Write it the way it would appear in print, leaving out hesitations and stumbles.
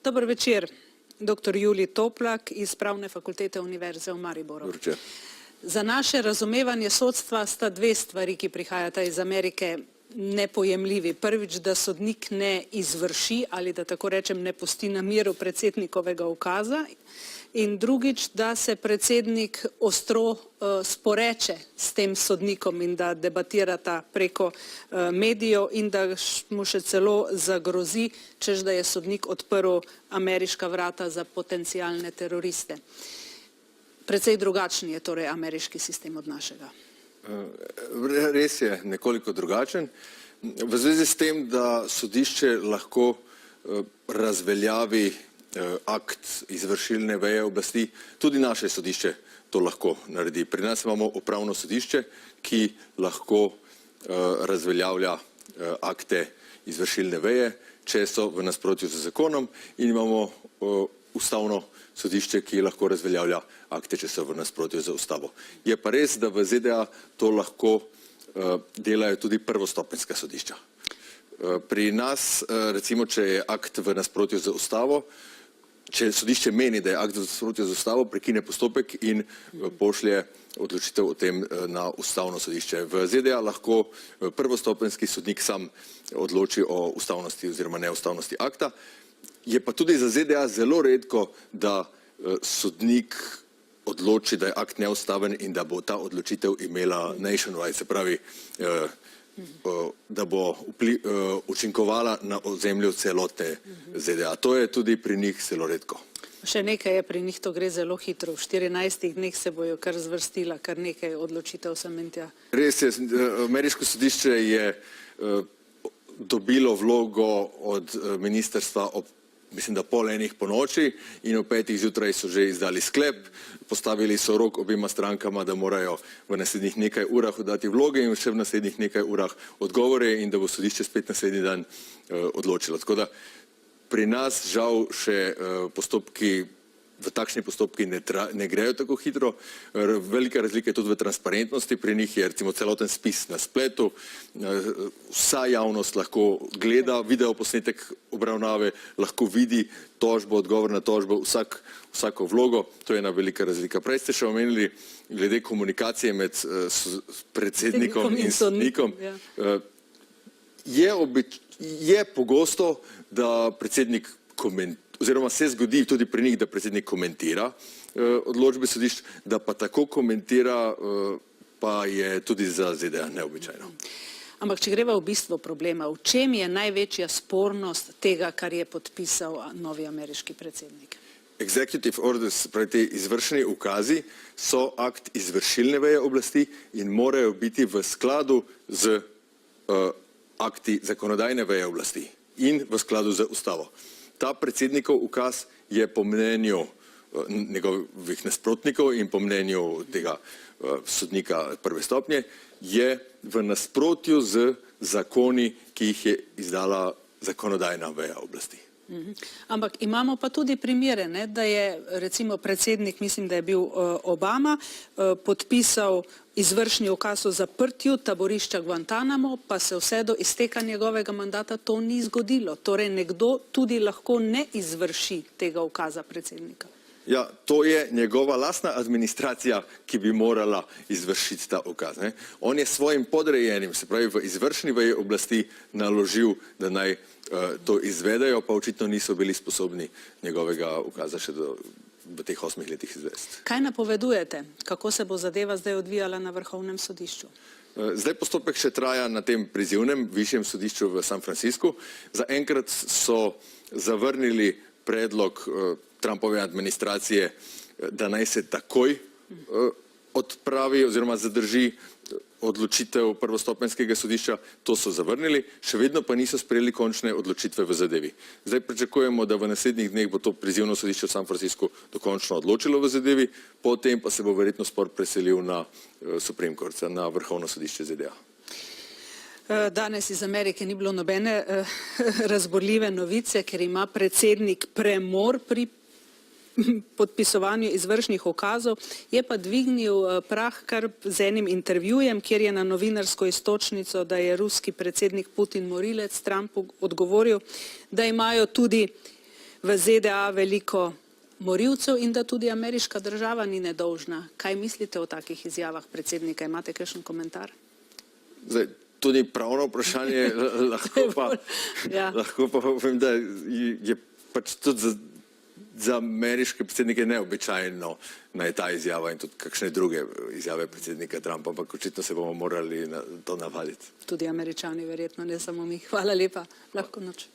Dober večer, dr. Julij Toplak iz Pravne fakultete Univerze v Mariboru. Za naše razumevanje sodstva sta dve stvari, ki prihajata iz Amerike, nepojemljivi. Prvič, da sodnik ne izvrši ali da tako rečem ne pusti na miru predsednikovega ukaza, in drugič, da se predsednik ostro sporeče s tem sodnikom in da debatirata preko medijev in da mu še celo zagrozi, češ da je sodnik odprl ameriška vrata za potencialne teroriste. Precej drugačen je torej ameriški sistem od našega. Res je nekoliko drugačen. V zvezi s tem, da sodišče lahko razveljavi akt izvršilne veje oblasti, tudi naše sodišče to lahko naredi. Pri nas imamo upravno sodišče, ki lahko razveljavlja akte izvršilne veje, če so v nasprotju z zakonom, in imamo ustavno sodišče, ki lahko razveljavlja akte, če so v nasprotju z ustavo. Je pa res, da v ZDA to lahko delajo tudi prvostopenjska sodišča. Pri nas, recimo, če je akt v nasprotju z ustavo, če sodišče meni, da je akt v nasprotju z ustavo, prekine postopek in pošlje odločitev o tem na ustavno sodišče. V ZDA lahko prvostopenjski sodnik sam odloči o ustavnosti oziroma neustavnosti akta. Je pa tudi za ZDA zelo redko, da sodnik odloči, da je akt neustaven in da bo ta odločitev imela nationwide, se pravi, da bo učinkovala na ozemlju celotne ZDA. To je tudi pri njih zelo redko. Še nekaj je pri njih, to gre zelo hitro. V 14 dneh se bojo kar zvrstila, kar nekaj odločitev sem in tja. Res je, ameriško sodišče je dobilo vlogo od ministrstva ob, mislim, da 00:30 ponoči in ob 5 zjutraj so že izdali sklep, postavili so rok obima strankama, da morajo v naslednjih nekaj urah oddati vloge in še v naslednjih nekaj urah odgovore in da bo sodišče spet naslednji dan odločilo. Tako da pri nas žal še postopki, v takšni postopki ne grejo tako hitro. Velika razlika je tudi v transparentnosti, pri njih je recimo celoten spis na spletu, vsa javnost lahko gleda videoposnetek obravnave, lahko vidi tožbo, odgovor na tožbo, vsako vlogo, to je ena velika razlika. Prej ste še omenili glede komunikacije med predsednikom in sodnikom. Je pogosto, da predsednik oziroma se zgodi tudi pri njih, da predsednik komentira odločbe sodišč, da pa tako komentira, pa je tudi za ZDA neobičajno. Ampak če greva v bistvo problema, v čem je največja spornost tega, kar je podpisal novi ameriški predsednik? Executive orders, pravi te izvršeni ukazi, so akt izvršilne veje oblasti in morajo biti v skladu z akti zakonodajne veje oblasti in v skladu z ustavo. Ta predsednikov ukaz je po mnenju njegovih nasprotnikov in po mnenju tega sodnika prve stopnje, je v nasprotju z zakoni, ki jih je izdala zakonodajna veja oblasti. Ampak imamo pa tudi primere, da je recimo predsednik, mislim, da je bil Obama, podpisal izvršni ukaz o zaprtju taborišča Guantanamo, pa se vse do izteka njegovega mandata to ni zgodilo. Torej nekdo tudi lahko ne izvrši tega ukaza predsednika. Ja, to je njegova lastna administracija, ki bi morala izvršiti ta ukaz. On je svojim podrejenim, se pravi v izvršni veji oblasti, naložil, da naj to izvedejo, pa očitno niso bili sposobni njegovega ukaza še v teh 8 letih izvesti. Kaj napovedujete? Kako se bo zadeva zdaj odvijala na Vrhovnem sodišču? Zdaj postopek še traja na tem prizivnem višjem sodišču v San Franciscu. Zaenkrat so zavrnili predlog Trumpove administracije, da naj se takoj odpravi oziroma zadrži odločitev prvostopenjskega sodišča. To so zavrnili, še vedno pa niso sprejeli končne odločitve v zadevi. Zdaj pričakujemo, da v naslednjih dneh bo to prizivno sodišče v San Franciscu dokončno odločilo v zadevi, potem pa se bo verjetno spor preselil na Supreme Court, na Vrhovno sodišče ZDA. Danes iz Amerike ni bilo nobene razborljive novice, ker ima predsednik premor pri podpisovanju izvršnih ukazov, je pa dvignil prah kar z enim intervjujem, kjer je na novinarsko iztočnico, da je ruski predsednik Putin morilec, Trumpu odgovoril, da imajo tudi v ZDA veliko morilcev in da tudi ameriška država ni nedolžna. Kaj mislite o takih izjavah predsednika? Imate kakšen komentar? Zdaj, to ni pravno vprašanje, lahko pa povem, da je pač tudi za ameriške predsednike neobičajno naj ta izjava in tudi kakšne druge izjave predsednika Trumpa, ampak očitno se bomo morali na to navaditi. Tudi Američani verjetno, ne samo mi. Hvala lepa. Lahko noč.